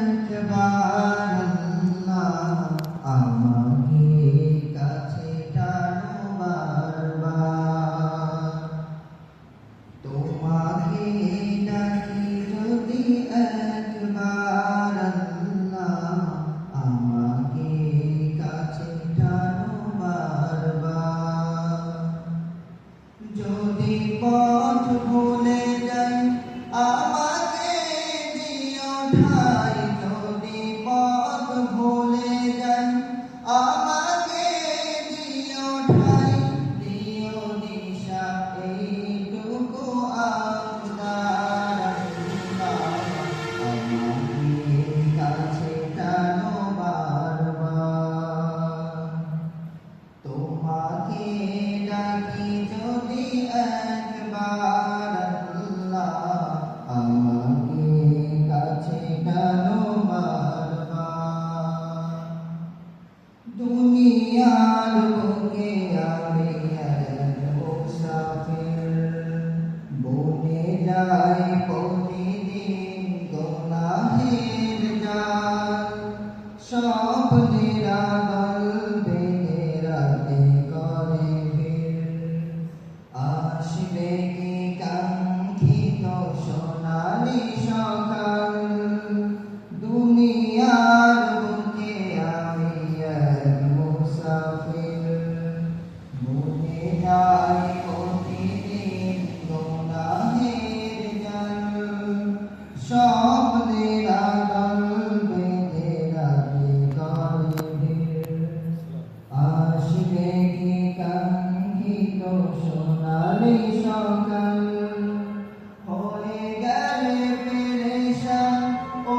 একবার আল্লাহ আমাকে কাছে টানো বারবার, তোমাকে ডাকি যদি একবার আল্লাহ আমাকে কাছে টানো বারবার। যদি পথ ভুলে যাই আমাকে দিও ঠাই, যদি পথ ভুলে যাই আমাকে দিও ঠাই, দিও দিশা এইটুকু আবদার আমাকে কাছে টানো বারবার, তোমাকে ডাকি যদি একবার আল্লাহ আমাকে কাছে টানো বারবার। দুনিয়ার বুকে আমি এক মুসাফির, বনে যাই প্রতিদিন গুনাহের জাল, স্বপ্নের আদল বেঁধে রাতে করে ভিড়, আসবে কি কাঙ্ক্ষিত সোনালি সকাল। দুনিয়ার বুকে আমি এক মুসাফির, বনে যাই প্রতিদিন গুনাহের জাল, স্বপ্নের আদল বেঁধে রাতে করে ভিড়, আসবে কি কাঙ্ক্ষিত সোনালি সকাল। হয়ে গেলে পেরেশান ও